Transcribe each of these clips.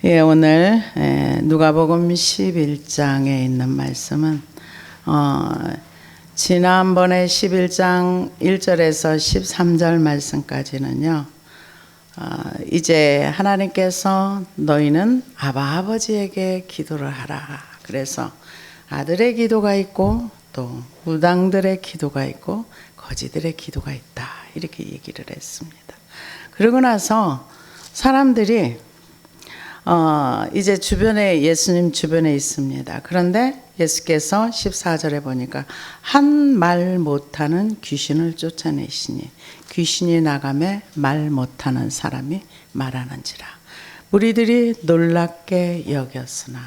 예, 오늘 누가복음 11장에 있는 말씀은 지난번에 11장 1절에서 13절 말씀까지는요. 이제 하나님께서 너희는 아버지에게 기도를 하라. 그래서 아들의 기도가 있고 또 무당들의 기도가 있고 거지들의 기도가 있다. 이렇게 얘기를 했습니다. 그러고 나서 사람들이 이제 주변에 예수님 주변에 있습니다. 그런데 예수께서 14절에 보니까 한 말 못하는 귀신을 쫓아내시니 귀신이 나가매 말 못하는 사람이 말하는지라. 무리들이 놀랍게 여겼으나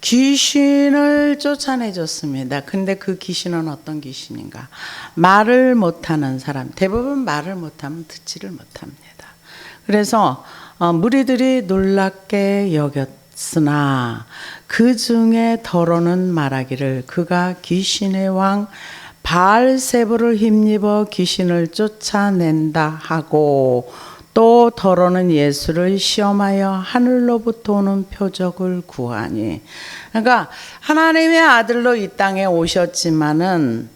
귀신을 쫓아내줬습니다. 근데 그 귀신은 어떤 귀신인가? 말을 못하는 사람. 대부분 말을 못하면 듣지를 못합니다. 그래서 무리들이 놀랍게 여겼으나 그 중에 더러는 말하기를 그가 귀신의 왕 바알세불을 힘입어 귀신을 쫓아낸다 하고, 또 더러는 예수를 시험하여 하늘로부터 오는 표적을 구하니. 그러니까 하나님의 아들로 이 땅에 오셨지만은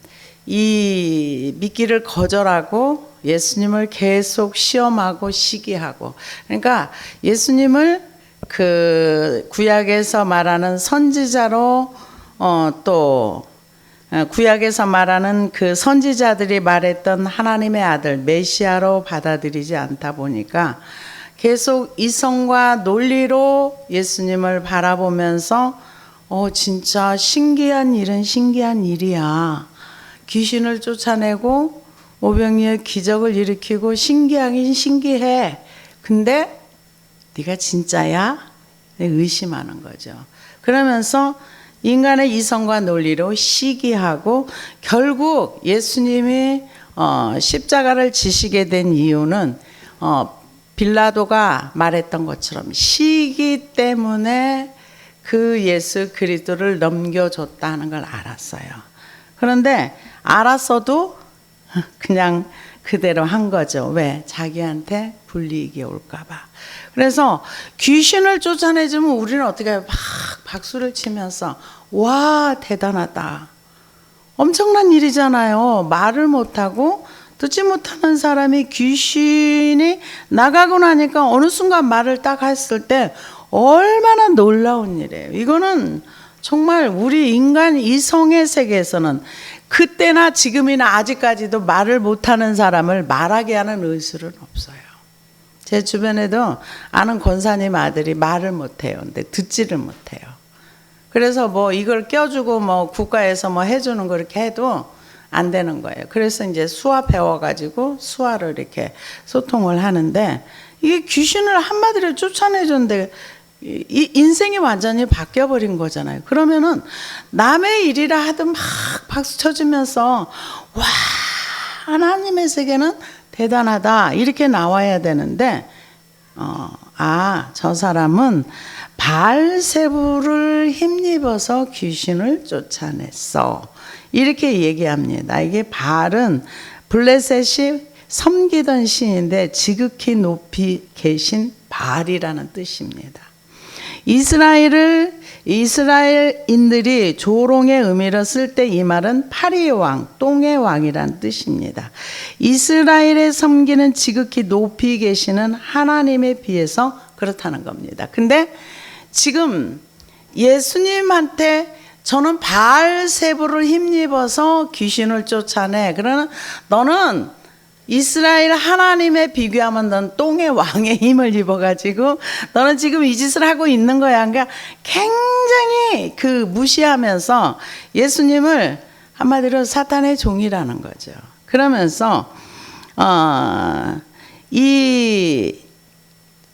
이 믿기를 거절하고 예수님을 계속 시험하고 시기하고. 그러니까 예수님을 그 구약에서 말하는 선지자로 또 구약에서 말하는 그 선지자들이 말했던 하나님의 아들 메시아로 받아들이지 않다 보니까 계속 이성과 논리로 예수님을 바라보면서 진짜 신기한 일은 신기한 일이야. 귀신을 쫓아내고 오병이의 기적을 일으키고 신기하긴 신기해. 근데 네가 진짜야? 의심하는 거죠. 그러면서 인간의 이성과 논리로 시기하고 결국 예수님이 십자가를 지시게 된 이유는 빌라도가 말했던 것처럼 시기 때문에 그 예수 그리스도를 넘겨줬다는 걸 알았어요. 그런데 알았어도 그냥 그대로 한 거죠. 왜? 자기한테 불이익이 올까 봐. 그래서 귀신을 쫓아내주면 우리는 어떻게 해요? 막 박수를 치면서 와 대단하다. 엄청난 일이잖아요. 말을 못하고 듣지 못하는 사람이 귀신이 나가고 나니까 어느 순간 말을 딱 했을 때 얼마나 놀라운 일이에요. 이거는 정말 우리 인간 이성의 세계에서는 그때나 지금이나 아직까지도 말을 못하는 사람을 말하게 하는 의술은 없어요. 제 주변에도 아는 권사님 아들이 말을 못해요. 근데 듣지를 못해요. 그래서 뭐 이걸 껴주고 뭐 국가에서 뭐 해주는 거 이렇게 해도 안 되는 거예요. 그래서 이제 수화 배워가지고 수화를 이렇게 소통을 하는데 이게 귀신을 한마디로 쫓아내줬는데 이 인생이 완전히 바뀌어버린 거잖아요. 그러면은 남의 일이라 하든 막 박수 쳐주면서 와 하나님의 세계는 대단하다 이렇게 나와야 되는데 저 사람은 바알세불을 힘입어서 귀신을 쫓아냈어 이렇게 얘기합니다. 이게 바알은 블레셋이 섬기던 신인데 지극히 높이 계신 바알이라는 뜻입니다. 이스라엘인들이 조롱의 의미로 쓸 때 이 말은 파리의 왕, 똥의 왕이란 뜻입니다. 이스라엘에 섬기는 지극히 높이 계시는 하나님에 비해서 그렇다는 겁니다. 근데 지금 예수님한테 저는 바알세불을 힘입어서 귀신을 쫓아내. 그러나 너는 이스라엘 하나님에 비교하면 넌 똥의 왕의 힘을 입어가지고 너는 지금 이 짓을 하고 있는 거야. 그러니까 굉장히 무시하면서 예수님을 한마디로 사탄의 종이라는 거죠. 그러면서 이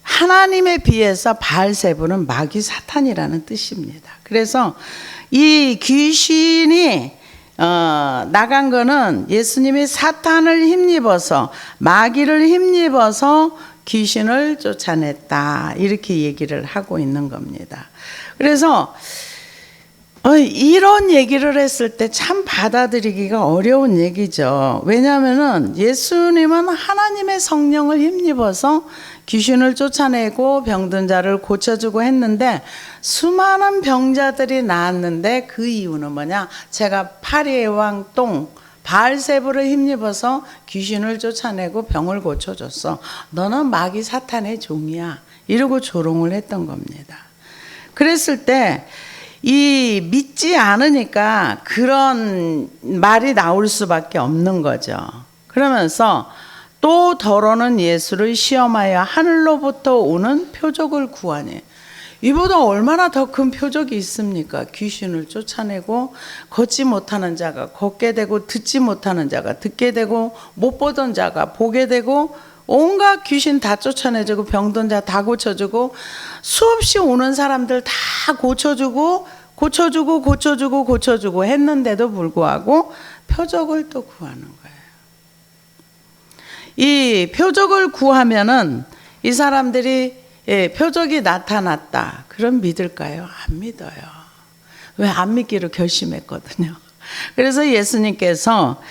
하나님에 비해서 바알세불은 마귀 사탄이라는 뜻입니다. 그래서 이 귀신이 나간 거는 예수님이 사탄을 힘입어서 마귀를 힘입어서 귀신을 쫓아냈다 이렇게 얘기를 하고 있는 겁니다. 그래서 이런 얘기를 했을 때 참 받아들이기가 어려운 얘기죠. 왜냐하면은 예수님은 하나님의 성령을 힘입어서 귀신을 쫓아내고 병든 자를 고쳐주고 했는데 수많은 병자들이 나았는데 그 이유는 뭐냐? 제가 파리의 왕 똥 바알세불을 힘입어서 귀신을 쫓아내고 병을 고쳐줬어. 너는 마귀 사탄의 종이야. 이러고 조롱을 했던 겁니다. 그랬을 때 이 믿지 않으니까 그런 말이 나올 수밖에 없는 거죠. 그러면서 또 더러는 예수를 시험하여 하늘로부터 오는 표적을 구하니, 이보다 얼마나 더 큰 표적이 있습니까? 귀신을 쫓아내고 걷지 못하는 자가 걷게 되고 듣지 못하는 자가 듣게 되고 못 보던 자가 보게 되고 온갖 귀신 다 쫓아내주고 병든 자 다 고쳐주고 수없이 오는 사람들 다 고쳐주고 했는데도 불구하고 표적을 또 구하는 거예요. 이 표적을 구하면은 이 사람들이 표적이 나타났다. 그럼 믿을까요? 안 믿어요. 왜 안 믿기로 결심했거든요. 그래서 예수님께서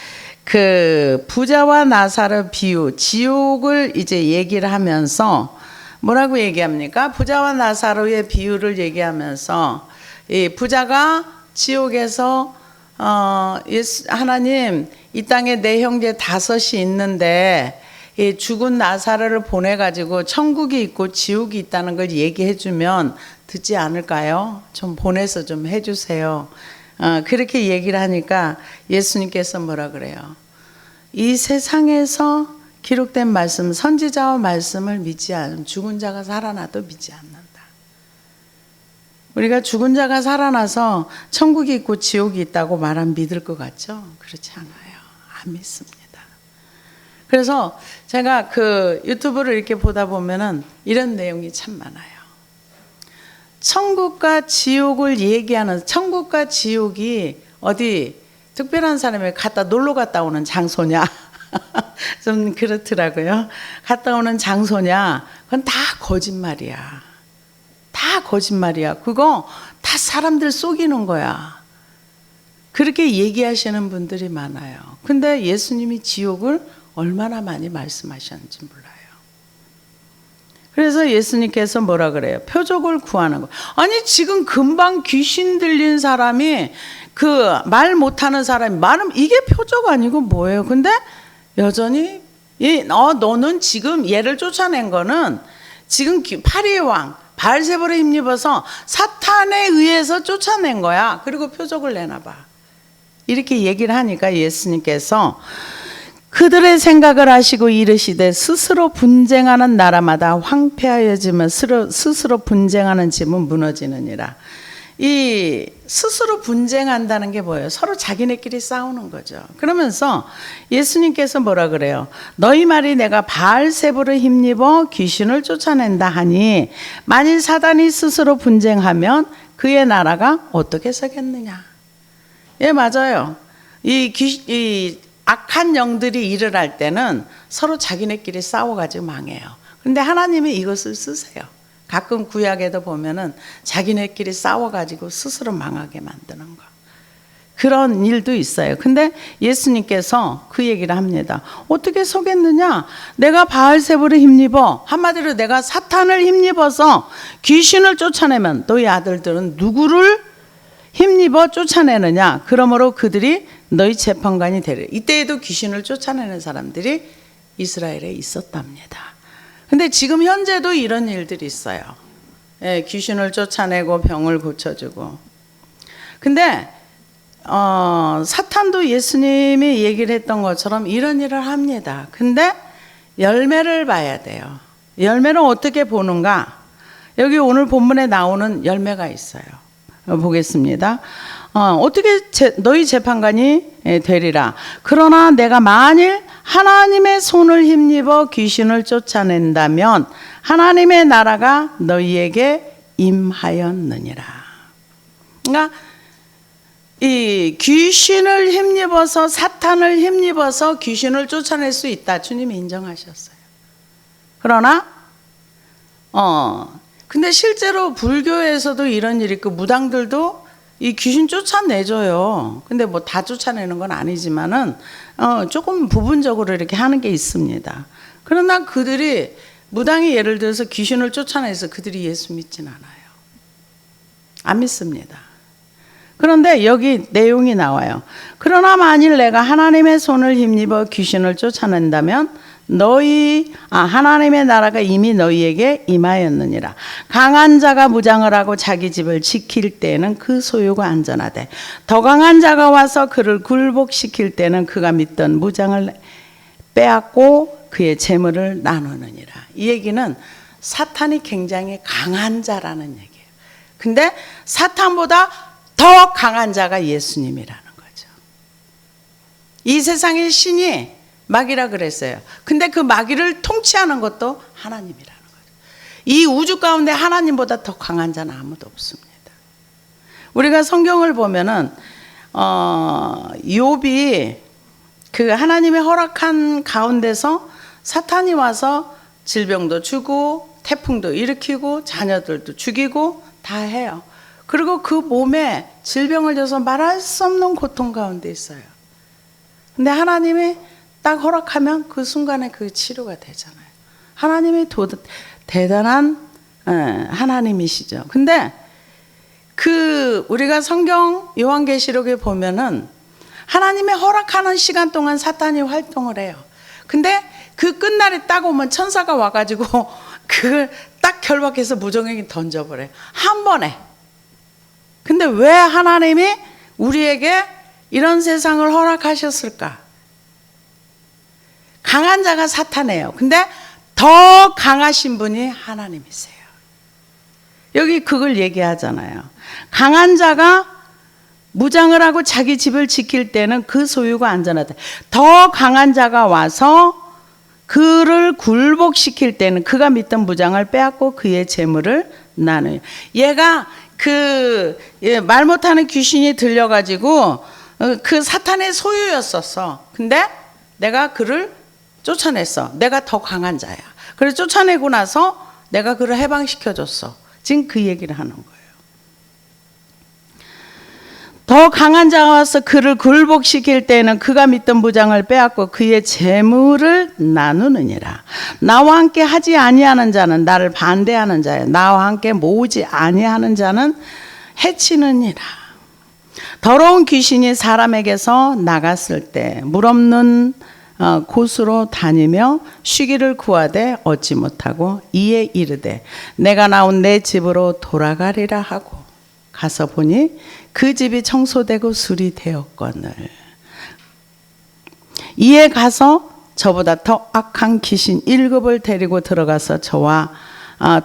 그 부자와 나사로 비유, 지옥을 이제 얘기를 하면서 뭐라고 얘기합니까? 부자와 나사로의 비유를 얘기하면서 이 부자가 지옥에서 하나님, 이 땅에 내 형제 5이 있는데 이 죽은 나사로를 보내가지고 천국이 있고 지옥이 있다는 걸 얘기해주면 듣지 않을까요? 좀 보내서 좀 해주세요. 그렇게 얘기를 하니까 예수님께서 뭐라 그래요? 이 세상에서 기록된 말씀, 선지자와 말씀을 믿지 않으면 죽은 자가 살아나도 믿지 않는다. 우리가 죽은 자가 살아나서 천국이 있고 지옥이 있다고 말하면 믿을 것 같죠? 그렇지 않아요. 안 믿습니다. 그래서 제가 그 유튜브를 이렇게 보다 보면은 이런 내용이 참 많아요. 천국과 지옥을 얘기하는, 천국과 지옥이 어디 특별한 사람이 놀러 갔다 오는 장소냐? 좀 그렇더라고요. 갔다 오는 장소냐? 그건 다 거짓말이야. 다 거짓말이야. 그거 다 사람들 속이는 거야. 그렇게 얘기하시는 분들이 많아요. 근데 예수님이 지옥을 얼마나 많이 말씀하셨는지 몰라요. 그래서 예수님께서 뭐라 그래요? 표적을 구하는 거. 아니 지금 금방 귀신 들린 사람이 그 말 못하는 사람이 말하면 이게 표적 아니고 뭐예요? 근데 여전히 너는 지금 얘를 쫓아낸 거는 지금 파리의 왕 바알세불에 힘입어서 사탄에 의해서 쫓아낸 거야. 그리고 표적을 내나 봐. 이렇게 얘기를 하니까 예수님께서 그들의 생각을 하시고 이르시되 스스로 분쟁하는 나라마다 황폐하여지면 스스로 분쟁하는 집은 무너지느니라. 이 스스로 분쟁한다는 게 뭐예요? 서로 자기네끼리 싸우는 거죠. 그러면서 예수님께서 뭐라 그래요? 너희 말이 내가 바알세불을 힘입어 귀신을 쫓아낸다 하니 만일 사단이 스스로 분쟁하면 그의 나라가 어떻게 서겠느냐? 예, 맞아요. 이 악한 영들이 일을 할 때는 서로 자기네끼리 싸워가지고 망해요. 그런데 하나님이 이것을 쓰세요. 가끔 구약에도 보면은 자기네끼리 싸워가지고 스스로 망하게 만드는 거. 그런 일도 있어요. 근데 예수님께서 그 얘기를 합니다. 어떻게 속였느냐? 내가 바알세불을 힘입어, 한마디로 내가 사탄을 힘입어서 귀신을 쫓아내면 너희 아들들은 누구를 힘입어 쫓아내느냐? 그러므로 그들이 너희 재판관이 되리라. 이때에도 귀신을 쫓아내는 사람들이 이스라엘에 있었답니다. 근데 지금 현재도 이런 일들이 있어요. 예, 귀신을 쫓아내고 병을 고쳐주고. 근데 사탄도 예수님이 얘기를 했던 것처럼 이런 일을 합니다. 근데 열매를 봐야 돼요. 열매는 어떻게 보는가? 여기 오늘 본문에 나오는 열매가 있어요. 보겠습니다. 어떻게 너희 재판관이 되리라. 그러나 내가 만일 하나님의 손을 힘입어 귀신을 쫓아낸다면 하나님의 나라가 너희에게 임하였느니라. 그러니까 이 귀신을 힘입어서, 사탄을 힘입어서 귀신을 쫓아낼 수 있다. 주님이 인정하셨어요. 그러나 근데 실제로 불교에서도 이런 일이 있고 무당들도 이 귀신 쫓아내줘요. 근데 뭐 다 쫓아내는 건 아니지만은 조금 부분적으로 이렇게 하는 게 있습니다. 그러나 그들이 무당이 예를 들어서 귀신을 쫓아내서 그들이 예수 믿진 않아요. 안 믿습니다. 그런데 여기 내용이 나와요. 그러나 만일 내가 하나님의 손을 힘입어 귀신을 쫓아낸다면 하나님의 나라가 이미 너희에게 임하였느니라. 강한 자가 무장을 하고 자기 집을 지킬 때에는 그 소유가 안전하되 더 강한 자가 와서 그를 굴복시킬 때는 그가 믿던 무장을 빼앗고 그의 재물을 나누느니라. 이 얘기는 사탄이 굉장히 강한 자라는 얘기예요. 근데 사탄보다 더 강한 자가 예수님이라는 거죠. 이 세상의 신이 마귀라 그랬어요. 근데 그 마귀를 통치하는 것도 하나님이라는 거죠. 이 우주 가운데 하나님보다 더 강한 자는 아무도 없습니다. 우리가 성경을 보면은 욥이 그 하나님의 허락한 가운데서 사탄이 와서 질병도 주고 태풍도 일으키고 자녀들도 죽이고 다 해요. 그리고 그 몸에 질병을 줘서 말할 수 없는 고통 가운데 있어요. 근데 하나님이 딱 허락하면 그 순간에 그 치료가 되잖아요. 하나님이 대단한 하나님이시죠. 근데 우리가 성경 요한계시록에 보면은 하나님의 허락하는 시간 동안 사탄이 활동을 해요. 근데 그 끝날이 딱 오면 천사가 와가지고 그걸 딱 결박해서 무정에게 던져버려요. 한 번에. 근데 왜 하나님이 우리에게 이런 세상을 허락하셨을까? 강한 자가 사탄이에요. 근데 더 강하신 분이 하나님이세요. 여기 그걸 얘기하잖아요. 강한 자가 무장을 하고 자기 집을 지킬 때는 그 소유가 안전하다. 더 강한 자가 와서 그를 굴복시킬 때는 그가 믿던 무장을 빼앗고 그의 재물을 나눠요. 얘가 말 못하는 귀신이 들려가지고 그 사탄의 소유였었어. 근데 내가 그를 쫓아냈어. 내가 더 강한 자야. 그래서 쫓아내고 나서 내가 그를 해방시켜줬어. 지금 그 얘기를 하는 거예요. 더 강한 자가 와서 그를 굴복시킬 때에는 그가 믿던 무장을 빼앗고 그의 재물을 나누느니라. 나와 함께 하지 아니하는 자는 나를 반대하는 자야. 나와 함께 모으지 아니하는 자는 해치느니라. 더러운 귀신이 사람에게서 나갔을 때 물 없는 곳으로 다니며 쉬기를 구하되 얻지 못하고 이에 이르되 내가 나온 내 집으로 돌아가리라 하고 가서 보니 그 집이 청소되고 수리되었거늘 이에 가서 저보다 더 악한 귀신 7을 데리고 들어가서 저와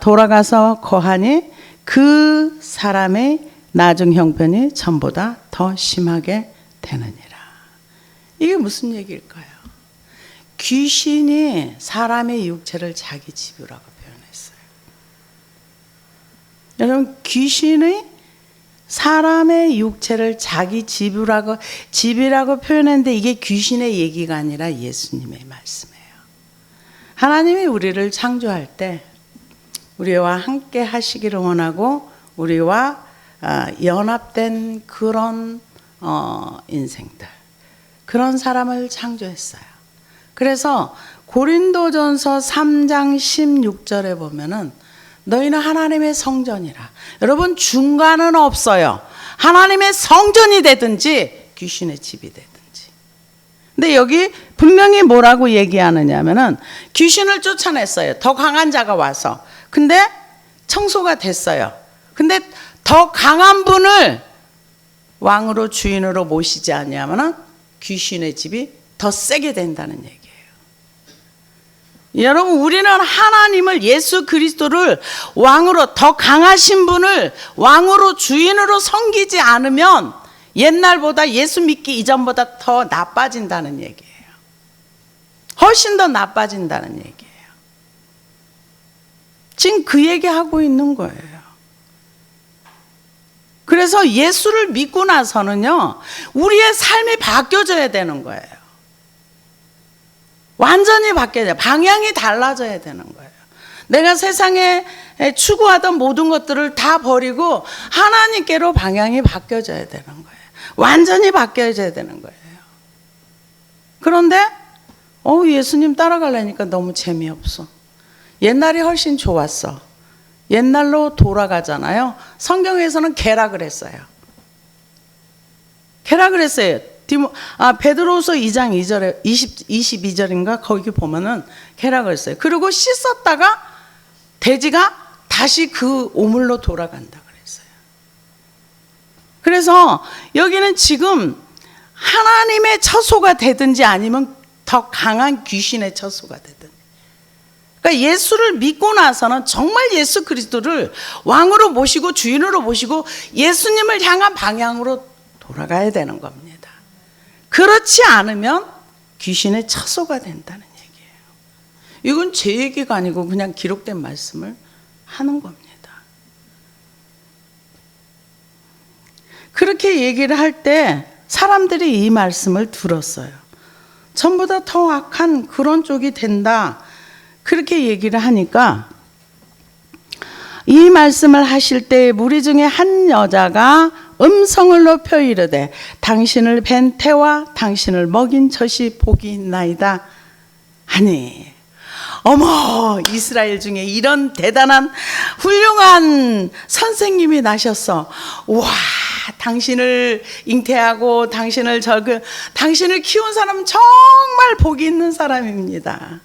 돌아가서 거하니 그 사람의 나중 형편이 전보다 더 심하게 되느니라. 이게 무슨 얘기일까요? 귀신이 사람의 육체를 자기 집이라고 표현했어요. 여러분, 귀신이 사람의 육체를 자기 집이라고 표현했는데 이게 귀신의 얘기가 아니라 예수님의 말씀이에요. 하나님이 우리를 창조할 때 우리와 함께 하시기를 원하고 우리와 연합된 그런 인생들, 그런 사람을 창조했어요. 그래서 고린도전서 3장 16절에 보면은 너희는 하나님의 성전이라. 여러분, 중간은 없어요. 하나님의 성전이 되든지 귀신의 집이 되든지. 근데 여기 분명히 뭐라고 얘기하느냐면은 귀신을 쫓아냈어요. 더 강한 자가 와서. 근데 청소가 됐어요. 근데 더 강한 분을 왕으로 주인으로 모시지 않냐면은 귀신의 집이 더 세게 된다는 얘기예요. 여러분, 우리는 하나님을, 예수 그리스도를 왕으로, 더 강하신 분을 왕으로 주인으로 섬기지 않으면 옛날보다, 예수 믿기 이전보다 더 나빠진다는 얘기예요. 훨씬 더 나빠진다는 얘기예요. 지금 그 얘기하고 있는 거예요. 그래서 예수를 믿고 나서는요, 우리의 삶이 바뀌어져야 되는 거예요. 완전히 바뀌어야 돼요. 방향이 달라져야 되는 거예요. 내가 세상에 추구하던 모든 것들을 다 버리고 하나님께로 방향이 바뀌어져야 되는 거예요. 완전히 바뀌어져야 되는 거예요. 그런데 예수님 따라가려니까 너무 재미없어. 옛날이 훨씬 좋았어. 옛날로 돌아가잖아요. 성경에서는 개라 그랬어요. 개라 그랬어요. 베드로후서 2장 2절에 22절인가 거기 보면은 개라 그랬어요. 그리고 씻었다가 돼지가 다시 그 오물로 돌아간다 그랬어요. 그래서 여기는 지금 하나님의 처소가 되든지 아니면 더 강한 귀신의 처소가 되든지. 그러니까 예수를 믿고 나서는 정말 예수 그리스도를 왕으로 모시고 주인으로 모시고 예수님을 향한 방향으로 돌아가야 되는 겁니다. 그렇지 않으면 귀신의 처소가 된다는 얘기예요. 이건 제 얘기가 아니고 그냥 기록된 말씀을 하는 겁니다. 그렇게 얘기를 할 때 사람들이 이 말씀을 들었어요. 전보다 더 악한 그런 쪽이 된다. 그렇게 얘기를 하니까 이 말씀을 하실 때 무리 중에 한 여자가 음성을 높여 이르되 당신을 뵌 태와 당신을 먹인 젖이 복이 있나이다 하니, 어머, 이스라엘 중에 이런 대단한 훌륭한 선생님이 나셨어. 와, 당신을 잉태하고 당신을 키운 사람은 정말 복이 있는 사람입니다.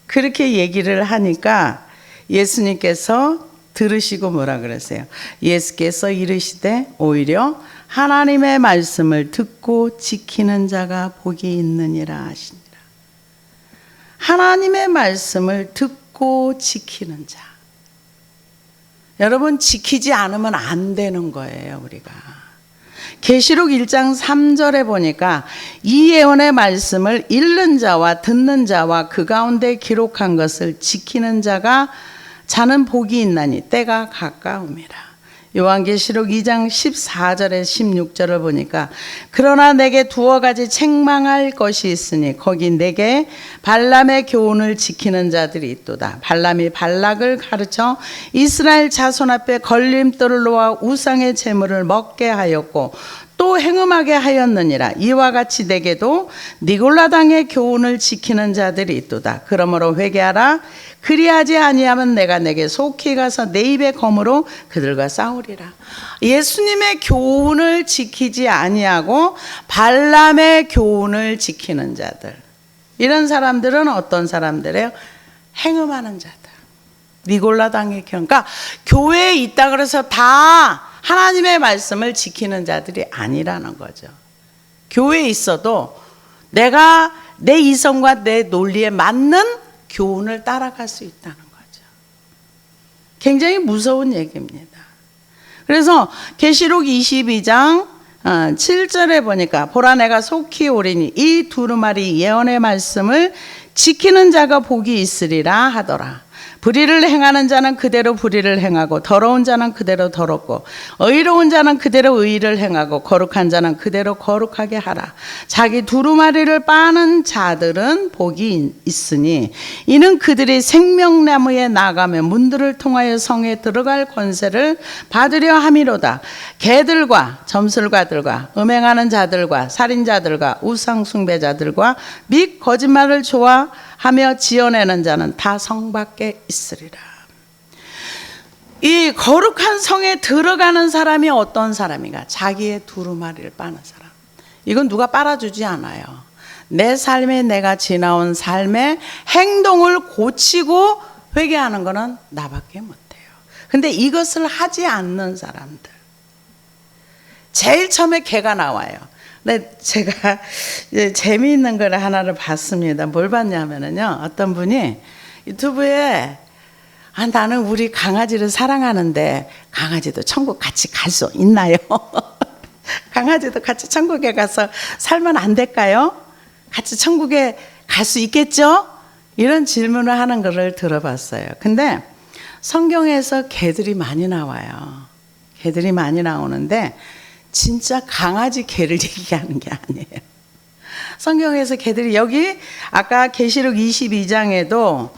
그렇게 얘기를 하니까 예수님께서 들으시고 뭐라 그러세요? 예수께서 이르시되 오히려 하나님의 말씀을 듣고 지키는 자가 복이 있느니라 하시니라. 하나님의 말씀을 듣고 지키는 자. 여러분, 지키지 않으면 안 되는 거예요, 우리가. 계시록 1장 3절에 보니까 이 예언의 말씀을 읽는 자와 듣는 자와 그 가운데 기록한 것을 지키는 자는 복이 있나니 때가 가까움이라. 요한계시록 2장 14절에 16절을 보니까 그러나 내게 두어 가지 책망할 것이 있으니 거기 내게 발람의 교훈을 지키는 자들이 있도다. 발람이 발락을 가르쳐 이스라엘 자손 앞에 걸림돌을 놓아 우상의 제물을 먹게 하였고 또 행음하게 하였느니라. 이와 같이 내게도 니골라당의 교훈을 지키는 자들이 있도다. 그러므로 회개하라. 그리하지 아니하면 내가 내게 속히 가서 내 입의 검으로 그들과 싸우리라. 예수님의 교훈을 지키지 아니하고 발람의 교훈을 지키는 자들, 이런 사람들은 어떤 사람들이에요? 행음하는 자들, 니골라당의 교훈. 그러니까 교회에 있다 그래서 다 하나님의 말씀을 지키는 자들이 아니라는 거죠. 교회에 있어도 내가 내 이성과 내 논리에 맞는 교훈을 따라갈 수 있다는 거죠. 굉장히 무서운 얘기입니다. 그래서 계시록 22장 7절에 보니까 보라 내가 속히 오리니 이 두루마리 예언의 말씀을 지키는 자가 복이 있으리라 하더라. 불의를 행하는 자는 그대로 불의를 행하고 더러운 자는 그대로 더럽고 의로운 자는 그대로 의를 행하고 거룩한 자는 그대로 거룩하게 하라. 자기 두루마리를 빠는 자들은 복이 있으니 이는 그들이 생명나무에 나가며 문들을 통하여 성에 들어갈 권세를 받으려 함이로다. 개들과 점술가들과 음행하는 자들과 살인자들과 우상숭배자들과 및 거짓말을 좋아하며 지어내는 자는 다 성 밖에 있으리라. 이 거룩한 성에 들어가는 사람이 어떤 사람인가? 자기의 두루마리를 빠는 사람. 이건 누가 빨아주지 않아요. 내 삶에 내가 지나온 삶의 행동을 고치고 회개하는 거는 나밖에 못해요. 근데 이것을 하지 않는 사람들, 제일 처음에 개가 나와요. 근데 제가 재미있는 걸 하나를 봤습니다. 뭘 봤냐면요, 어떤 분이 유튜브에 나는 우리 강아지를 사랑하는데 강아지도 천국 같이 갈 수 있나요? 강아지도 같이 천국에 가서 살면 안 될까요? 같이 천국에 갈 수 있겠죠? 이런 질문을 하는 것을 들어봤어요. 근데 성경에서 개들이 많이 나와요. 개들이 많이 나오는데 진짜 강아지 개를 얘기하는 게 아니에요. 성경에서 개들이, 여기 아까 계시록 22장에도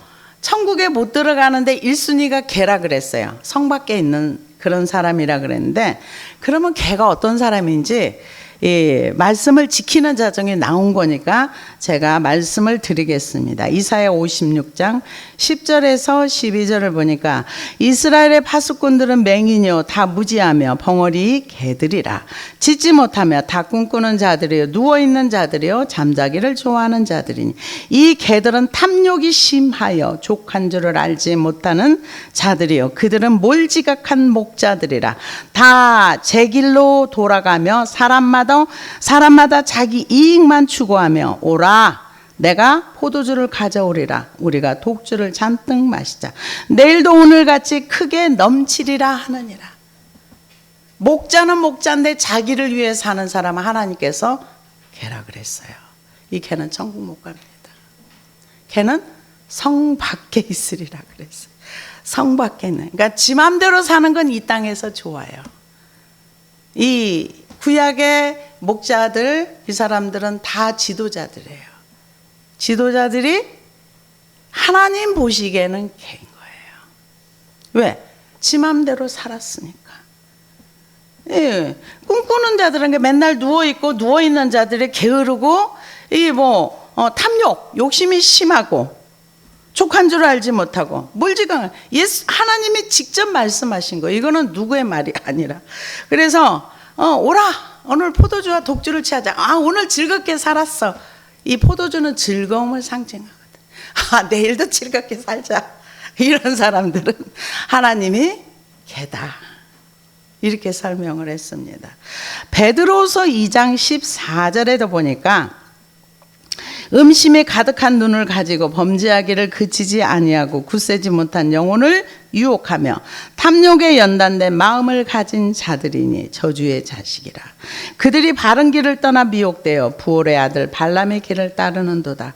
천국에 못 들어가는데 1순위가 개라 그랬어요. 성 밖에 있는 그런 사람이라 그랬는데, 그러면 개가 어떤 사람인지 말씀을 지키는 자정이 나온 거니까 제가 말씀을 드리겠습니다. 이사야 56장 10절에서 12절을 보니까 이스라엘의 파수꾼들은 맹인이요 다 무지하며 벙어리 개들이라. 짖지 못하며 다 꿈꾸는 자들이요 누워있는 자들이요 잠자기를 좋아하는 자들이니 이 개들은 탐욕이 심하여 족한 줄을 알지 못하는 자들이요 그들은 몰지각한 목자들이라. 다 제 길로 돌아가며 사람마다 자기 이익만 추구하며 오라 내가 포도주를 가져오리라. 우리가 독주를 잔뜩 마시자. 내일도 오늘같이 크게 넘치리라 하느니라. 목자는 목자인데 자기를 위해 사는 사람은 하나님께서 개라 그랬어요. 이 개는 천국 못 갑니다. 개는 성 밖에 있으리라 그랬어요. 성 밖에 있는. 그러니까 지 맘대로 사는 건 이 땅에서 좋아요. 이 구약의 목자들, 이 사람들은 다 지도자들이에요. 지도자들이 하나님 보시기에는 개인 거예요. 왜? 지 맘대로 살았으니까. 예, 꿈꾸는 자들은 맨날 누워있고 누워있는 자들이 게으르고 탐욕, 욕심이 심하고 족한 줄 알지 못하고 몰지각한 하나님이 직접 말씀하신 거예요. 이거는 누구의 말이 아니라. 그래서 오라 오늘 포도주와 독주를 취하자. 오늘 즐겁게 살았어. 이 포도주는 즐거움을 상징하거든. 내일도 즐겁게 살자. 이런 사람들은 하나님이 개다. 이렇게 설명을 했습니다. 베드로서 2장 14절에도 보니까 음심이 가득한 눈을 가지고 범죄하기를 그치지 아니하고 굳세지 못한 영혼을 유혹하며 탐욕에 연단된 마음을 가진 자들이니 저주의 자식이라. 그들이 바른 길을 떠나 미혹되어 부올의 아들 발람의 길을 따르는도다.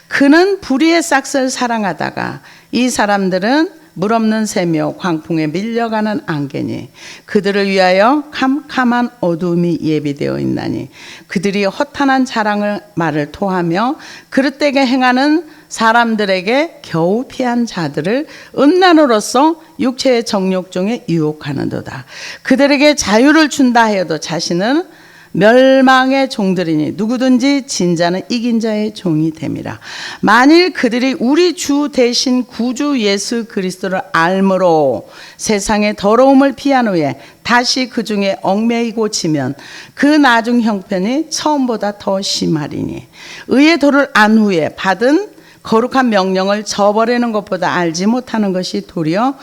그는 불의의 싹을 사랑하다가 이 사람들은 물 없는 새며 광풍에 밀려가는 안개니 그들을 위하여 캄캄한 어두움이 예비되어 있나니 그들이 허탄한 자랑을 말을 토하며 그릇되게 행하는 사람들에게 겨우 피한 자들을 음란으로서 육체의 정욕 중에 유혹하는도다. 그들에게 자유를 준다 하여도 자신은 멸망의 종들이니 누구든지 진자는 이긴 자의 종이 됨이라. 만일 그들이 우리 주 대신 구주 예수 그리스도를 알므로 세상의 더러움을 피한 후에 다시 그 중에 얽매이고 지면 그 나중 형편이 처음보다 더 심하리니 의의 도를 안 후에 받은 거룩한 명령을 저버리는 것보다 알지 못하는 것이 도리어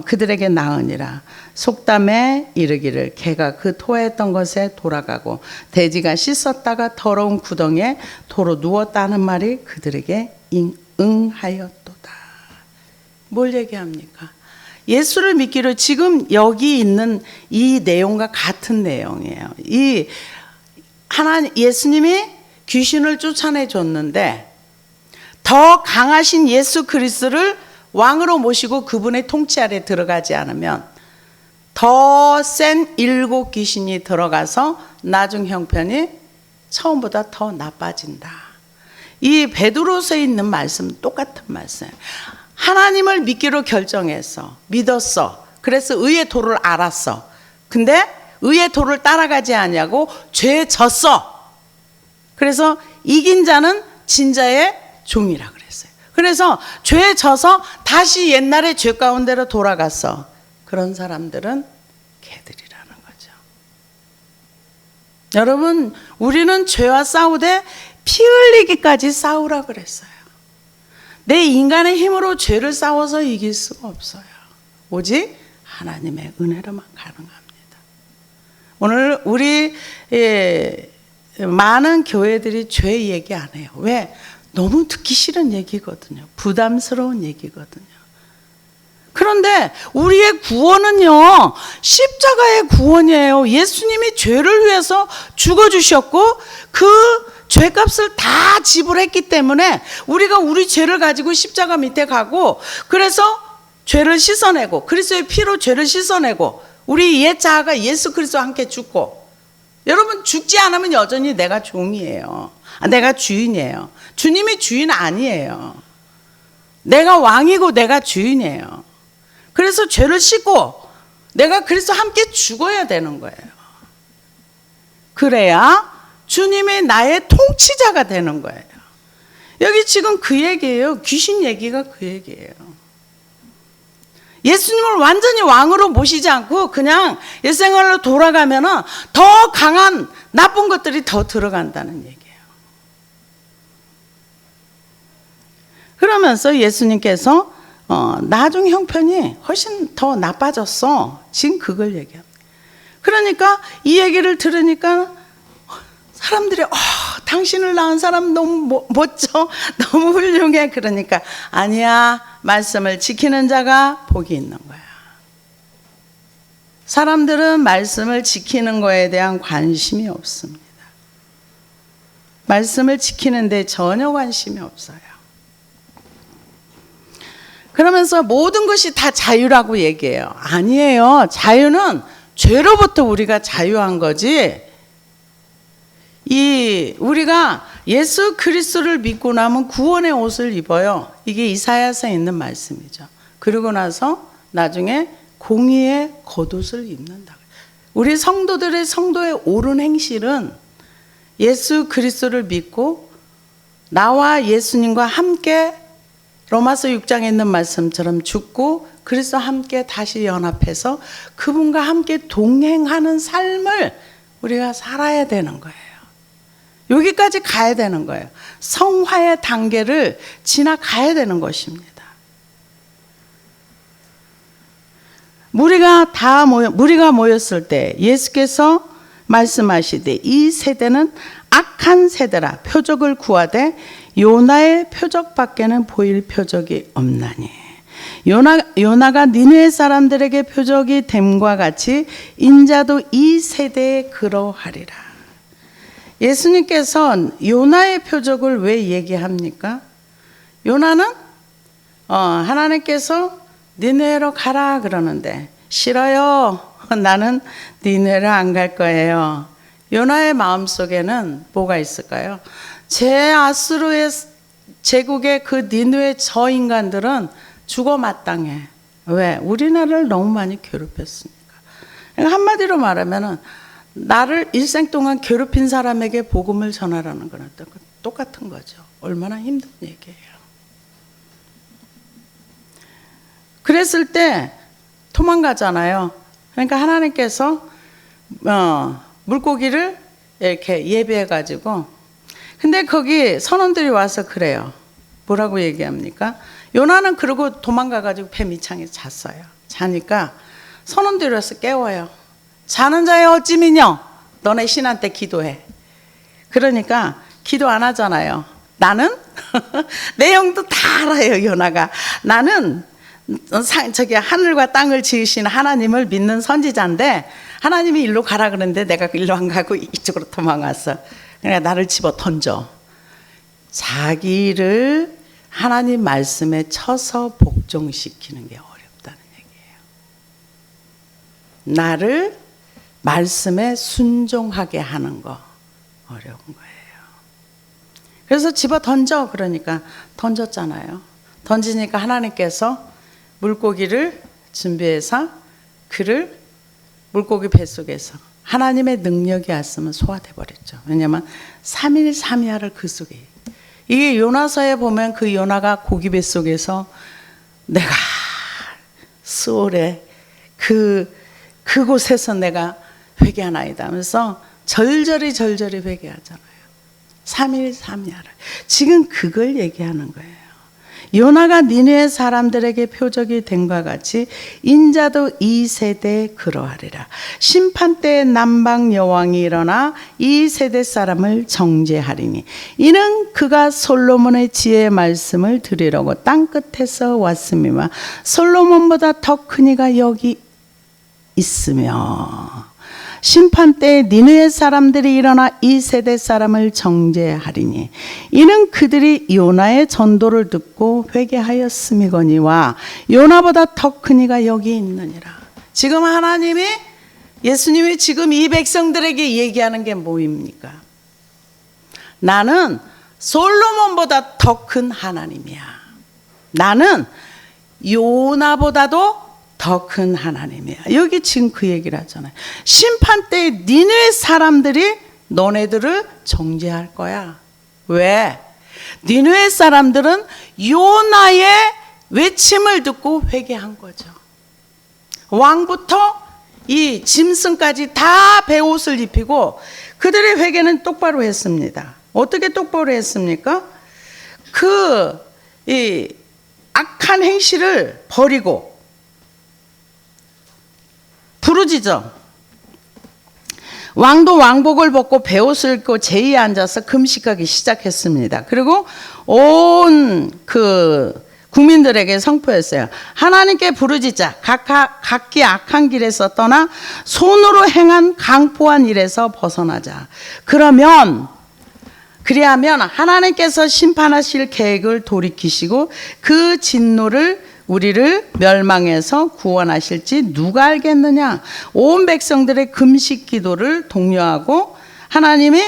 그들에게 나으니라. 속담에 이르기를 개가 그 토했던 것에 돌아가고 돼지가 씻었다가 더러운 구덩이에 도로 누웠다는 말이 그들에게 응하였도다. 뭘 얘기합니까? 예수를 믿기로 지금 여기 있는 이 내용과 같은 내용이에요. 예수님이 귀신을 쫓아내 줬는데 더 강하신 예수 그리스도를 왕으로 모시고 그분의 통치 아래 들어가지 않으면 더 센 7 귀신이 들어가서 나중 형편이 처음보다 더 나빠진다. 이 베드로서에 있는 말씀 똑같은 말씀. 하나님을 믿기로 결정했어. 믿었어. 그래서 의의 도를 알았어. 근데 의의 도를 따라가지 않냐고 죄에 졌어. 그래서 이긴 자는 진자의 종이라 그랬어요. 그래서 죄에 져서 다시 옛날의 죄 가운데로 돌아갔어. 그런 사람들은 개들이라는 거죠. 여러분, 우리는 죄와 싸우되 피 흘리기까지 싸우라 그랬어요. 내 인간의 힘으로 죄를 싸워서 이길 수가 없어요. 오직 하나님의 은혜로만 가능합니다. 오늘 우리 많은 교회들이 죄 얘기 안 해요. 왜? 너무 듣기 싫은 얘기거든요. 부담스러운 얘기거든요. 그런데 우리의 구원은요, 십자가의 구원이에요. 예수님이 죄를 위해서 죽어주셨고 그 죄값을 다 지불했기 때문에 우리가 우리 죄를 가지고 십자가 밑에 가고, 그래서 죄를 씻어내고 그리스도의 피로 죄를 씻어내고 우리 옛 자아가 예수 그리스도와 함께 죽고, 여러분 죽지 않으면 여전히 내가 종이에요. 내가 주인이에요. 주님이 주인 아니에요. 내가 왕이고 내가 주인이에요. 그래서 죄를 씻고 내가 그리스도와 함께 죽어야 되는 거예요. 그래야 주님이 나의 통치자가 되는 거예요. 여기 지금 그 얘기예요. 귀신 얘기가 그 얘기예요. 예수님을 완전히 왕으로 모시지 않고 그냥 옛생활로 돌아가면 더 강한 나쁜 것들이 더 들어간다는 얘기예요. 그러면서 예수님께서 나중 형편이 훨씬 더 나빠졌어. 지금 그걸 얘기합니다. 그러니까 이 얘기를 들으니까 사람들이 당신을 낳은 사람 너무 멋져, 너무 훌륭해. 그러니까 아니야, 말씀을 지키는 자가 복이 있는 거야. 사람들은 말씀을 지키는 거에 대한 관심이 없습니다. 말씀을 지키는 데 전혀 관심이 없어요. 그러면서 모든 것이 다 자유라고 얘기해요. 아니에요. 자유는 죄로부터 우리가 자유한 거지. 우리가 예수 그리스도를 믿고 나면 구원의 옷을 입어요. 이게 이사야서에 있는 말씀이죠. 그리고 나서 나중에 공의의 겉옷을 입는다. 우리 성도의 옳은 행실은 예수 그리스도를 믿고 나와 예수님과 함께 로마서 6장에 있는 말씀처럼 죽고 그리스도와 함께 다시 연합해서 그분과 함께 동행하는 삶을 우리가 살아야 되는 거예요. 여기까지 가야 되는 거예요. 성화의 단계를 지나가야 되는 것입니다. 무리가 모였을 때 예수께서 말씀하시되 이 세대는 악한 세대라 표적을 구하되 요나의 표적밖에는 보일 표적이 없나니 요나가 니느웨 사람들에게 표적이 됨과 같이 인자도 이 세대에 그러하리라. 예수님께서 요나의 표적을 왜 얘기합니까? 요나는 하나님께서 니느웨로 가라 그러는데 싫어요. 나는 니느웨로 안 갈 거예요. 요나의 마음속에는 뭐가 있을까요? 제 아수르의 제국의 그 니느웨 저 인간들은 죽어 마땅해. 왜? 우리나라를 너무 많이 괴롭혔으니까. 그러니까 한마디로 말하면은 나를 일생 동안 괴롭힌 사람에게 복음을 전하라는 거는 똑같은 거죠. 얼마나 힘든 얘기예요. 그랬을 때 도망가잖아요. 그러니까 하나님께서 물고기를 이렇게 예배해가지고 근데 거기 선원들이 와서 그래요. 뭐라고 얘기합니까? 요나는 그러고 도망가가지고 배 밑창에 잤어요. 자니까 선원들이 와서 깨워요. 자는 자의 어찌 미뇨? 너네 신한테 기도해. 그러니까 기도 안 하잖아요. 나는 내용도 다 알아요. 요나가 나는 하늘과 땅을 지으신 하나님을 믿는 선지자인데 하나님이 일로 가라 그러는데 내가 일로 안 가고 이쪽으로 도망갔어. 그러니까 나를 집어 던져. 자기를 하나님 말씀에 쳐서 복종시키는 게 어렵다는 얘기예요. 나를 말씀에 순종하게 하는 거 어려운 거예요. 그래서 집어 던져 그러니까 던졌잖아요. 던지니까 하나님께서 물고기를 준비해서 그를 물고기 뱃속에서 하나님의 능력이 왔으면 소화돼 버렸죠. 왜냐하면 3일 3야를 그 속에 이게 요나서에 보면 그 요나가 고기 뱃속에서 내가 수월에 그곳에서 내가 회개하나이다 하면서 절절히 회개하잖아요. 3일 3야를 지금 그걸 얘기하는 거예요. 요나가 니느웨 사람들에게 표적이 된과 같이 인자도 이 세대에 그러하리라. 심판 때에 남방 여왕이 일어나 이 세대 사람을 정죄하리니 이는 그가 솔로몬의 지혜의 말씀을 들으려고 땅 끝에서 왔음이마 솔로몬보다 더 큰 이가 여기 있으며 심판 때에 니느웨 사람들이 일어나 이 세대 사람을 정죄하리니 이는 그들이 요나의 전도를 듣고 회개하였음이거니와 요나보다 더 큰 이가 여기 있느니라. 지금 하나님이 예수님이 지금 이 백성들에게 얘기하는 게 뭐입니까? 나는 솔로몬보다 더 큰 하나님이야. 나는 요나보다도 더 큰 하나님이야. 여기 지금 그 얘기를 하잖아요. 심판 때 니느웨 사람들이 너네들을 정죄할 거야. 왜? 니느웨 사람들은 요나의 외침을 듣고 회개한 거죠. 왕부터 이 짐승까지 다 베옷을 입히고 그들의 회개는 똑바로 했습니다. 어떻게 똑바로 했습니까? 이 악한 행실을 버리고 부르짖어. 왕도 왕복을 벗고 베옷을 입고 제의에 앉아서 금식하기 시작했습니다. 그리고 온 국민들에게 선포했어요. 하나님께 부르짖자. 각기 악한 길에서 떠나 손으로 행한 강포한 일에서 벗어나자. 그리하면 하나님께서 심판하실 계획을 돌이키시고 그 진노를 우리를 멸망해서 구원하실지 누가 알겠느냐. 온 백성들의 금식 기도를 독려하고 하나님이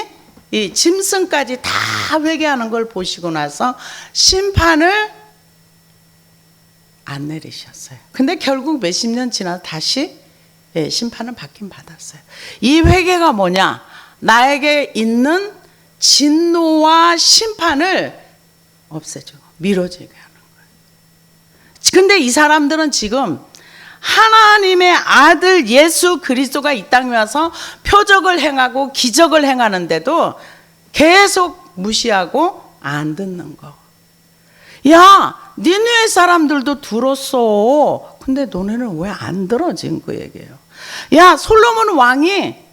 이 짐승까지 다 회개하는 걸 보시고 나서 심판을 안 내리셨어요. 근데 결국 몇십 년 지나서 다시 심판을 받긴 받았어요. 이 회개가 뭐냐? 나에게 있는 진노와 심판을 없애주고 미뤄지게 하는 거예요. 근데 이 사람들은 지금 하나님의 아들 예수 그리스도가 이 땅에 와서 표적을 행하고 기적을 행하는데도 계속 무시하고 안 듣는 거. 야, 니네 사람들도 들었어. 근데 너네는 왜 안 들어? 지금 그 얘기예요. 야, 솔로몬 왕이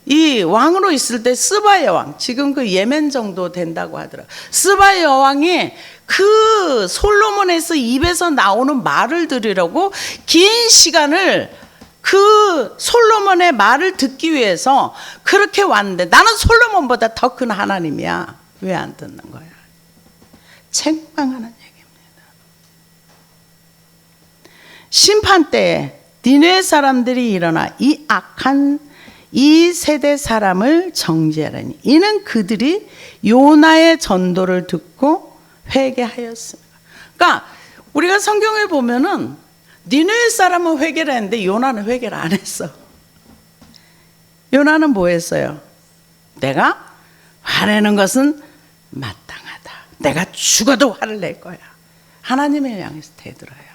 이 왕으로 있을 때 스바의 왕, 지금 그 예멘 정도 된다고 하더라고요. 스바의 여왕이 그 솔로몬에서 입에서 나오는 말을 들으려고 긴 시간을 그 솔로몬의 말을 듣기 위해서 그렇게 왔는데 나는 솔로몬보다 더 큰 하나님이야. 왜 안 듣는 거야? 책망하는 얘기입니다. 심판 때에 니네 사람들이 일어나 이 악한 이 세대 사람을 정죄하라니 이는 그들이 요나의 전도를 듣고 회개하였습니다. 그러니까 우리가 성경을 보면은 니느웨 사람은 회개를 했는데 요나는 회개를 안 했어. 요나는 뭐 했어요? 내가 화내는 것은 마땅하다. 내가 죽어도 화를 낼 거야. 하나님을 향해서 대들어요.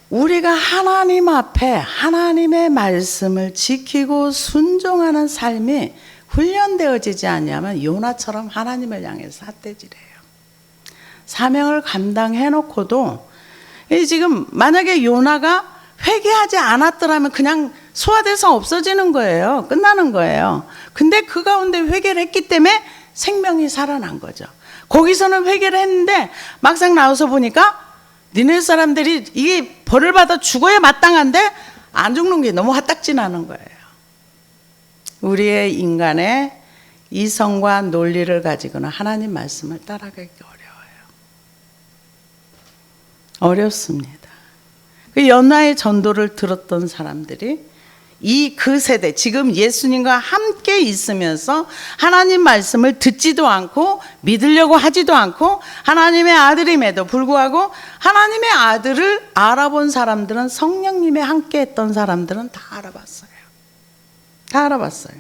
우리가 하나님 앞에 하나님의 말씀을 지키고 순종하는 삶이 훈련되어지지 않냐면 요나처럼 하나님을 향해서 삿대질해요. 사명을 감당해놓고도 지금 만약에 요나가 회개하지 않았더라면 그냥 소화돼서 없어지는 거예요. 끝나는 거예요. 근데 그 가운데 회개를 했기 때문에 생명이 살아난 거죠. 거기서는 회개를 했는데 막상 나와서 보니까 니네 사람들이 이게 벌을 받아 죽어야 마땅한데 안 죽는 게 너무 화딱지나는 거예요. 우리의 인간의 이성과 논리를 가지고는 하나님 말씀을 따라가기 어렵습니다. 그 연하의 전도를 들었던 사람들이 그 세대 지금 예수님과 함께 있으면서 하나님 말씀을 듣지도 않고 믿으려고 하지도 않고 하나님의 아들임에도 불구하고 하나님의 아들을 알아본 사람들은 성령님이 함께 했던 사람들은 다 알아봤어요. 다 알아봤어요.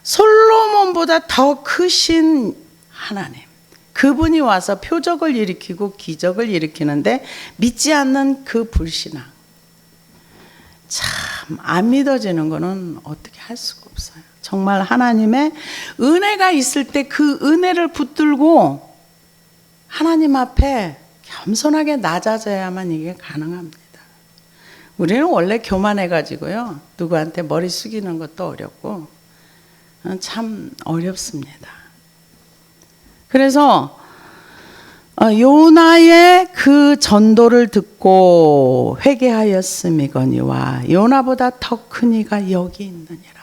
솔로몬보다 더 크신 하나님, 그분이 와서 표적을 일으키고 기적을 일으키는데 믿지 않는 그 불신앙, 참 안 믿어지는 거는 어떻게 할 수가 없어요. 정말 하나님의 은혜가 있을 때 그 은혜를 붙들고 하나님 앞에 겸손하게 낮아져야만 이게 가능합니다. 우리는 원래 교만해가지고요, 누구한테 머리 숙이는 것도 어렵고 참 어렵습니다. 그래서 요나의 그 전도를 듣고 회개하였음이거니와 요나보다 더 큰 이가 여기 있느니라.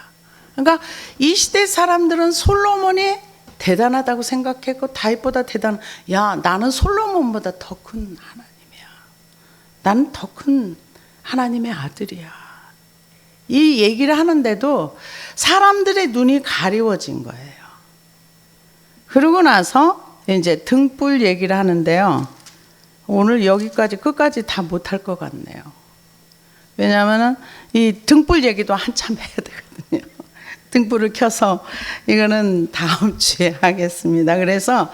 그러니까 이 시대 사람들은 솔로몬이 대단하다고 생각했고 다윗보다 야, 나는 솔로몬보다 더 큰 하나님이야. 나는 더 큰 하나님의 아들이야. 이 얘기를 하는데도 사람들의 눈이 가리워진 거예요. 그러고 나서 이제 등불 얘기를 하는데요. 오늘 여기까지 끝까지 다 못할 것 같네요. 왜냐하면은 이 등불 얘기도 한참 해야 되거든요. 등불을 켜서 이거는 다음 주에 하겠습니다. 그래서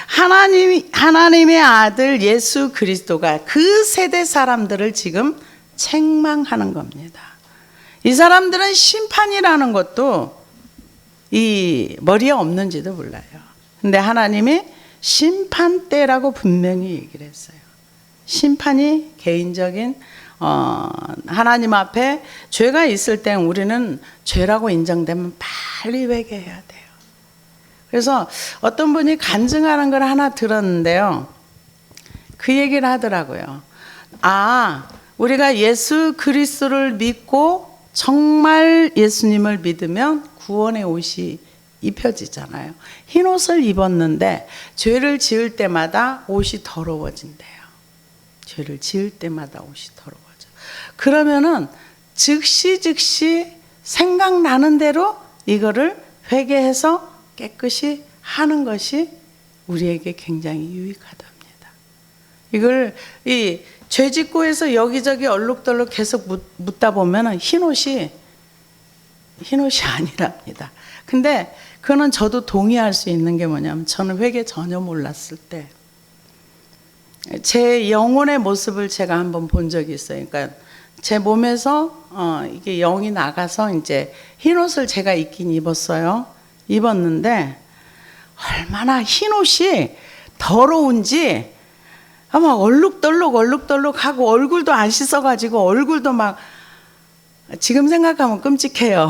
하나님의 아들 예수 그리스도가 그 세대 사람들을 지금 책망하는 겁니다. 이 사람들은 심판이라는 것도 이 머리에 없는지도 몰라요. 근데 하나님이 심판 때라고 분명히 얘기를 했어요. 심판이 개인적인 하나님 앞에 죄가 있을 때 우리는 죄라고 인정되면 빨리 회개해야 돼요. 그래서 어떤 분이 간증하는 걸 하나 들었는데요. 그 얘기를 하더라고요. 우리가 예수 그리스도를 믿고 정말 예수님을 믿으면 구원의 옷이 입혀지잖아요. 흰 옷을 입었는데 죄를 지을 때마다 옷이 더러워진대요. 죄를 지을 때마다 옷이 더러워져. 그러면은 즉시 생각나는 대로 이거를 회개해서 깨끗이 하는 것이 우리에게 굉장히 유익하답니다. 이걸 이 죄짓고에서 여기저기 얼룩덜룩 계속 묻다 보면은 흰 옷이 아니랍니다. 근데 그거는 저도 동의할 수 있는 게 뭐냐면 저는 회개 전혀 몰랐을 때 제 영혼의 모습을 제가 한번 본 적이 있어요. 그러니까 제 몸에서 이게 영이 나가서 이제 흰 옷을 제가 입긴 입었어요. 입었는데 얼마나 흰 옷이 더러운지 막 얼룩덜룩 하고 얼굴도 안 씻어가지고 얼굴도 막 지금 생각하면 끔찍해요.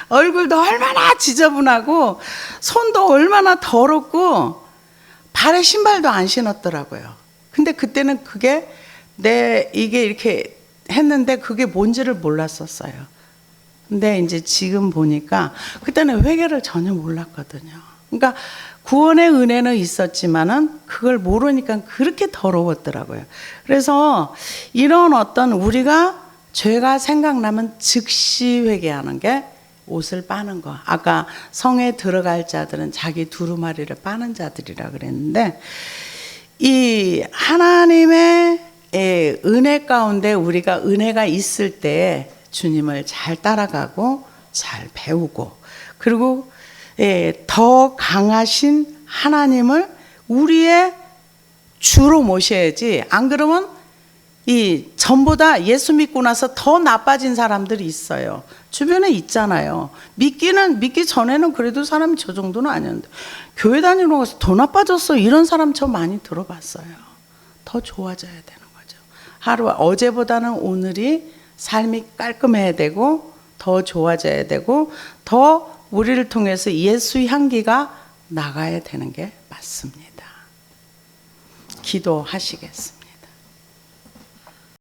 얼굴도 얼마나 지저분하고 손도 얼마나 더럽고 발에 신발도 안 신었더라고요. 근데 그때는 이게 이렇게 했는데 그게 뭔지를 몰랐었어요. 근데 이제 지금 보니까 그때는 회개를 전혀 몰랐거든요. 그러니까 구원의 은혜는 있었지만은 그걸 모르니까 그렇게 더러웠더라고요. 그래서 이런 어떤 우리가 죄가 생각나면 즉시 회개하는 게 옷을 빠는 거. 아까 성에 들어갈 자들은 자기 두루마리를 빠는 자들이라 그랬는데 이 하나님의 은혜 가운데 우리가 은혜가 있을 때 주님을 잘 따라가고 잘 배우고 그리고 더 강하신 하나님을 우리의 주로 모셔야지. 안 그러면 이 전보다 예수 믿고 나서 더 나빠진 사람들이 있어요. 주변에 있잖아요. 믿기 전에는 그래도 사람이 저 정도는 아니었는데 교회 다니러 가서 더 나빠졌어. 이런 사람 저 많이 들어봤어요. 더 좋아져야 되는 거죠. 어제보다는 오늘이 삶이 깔끔해야 되고 더 좋아져야 되고 더 우리를 통해서 예수의 향기가 나가야 되는 게 맞습니다. 기도하시겠습니다.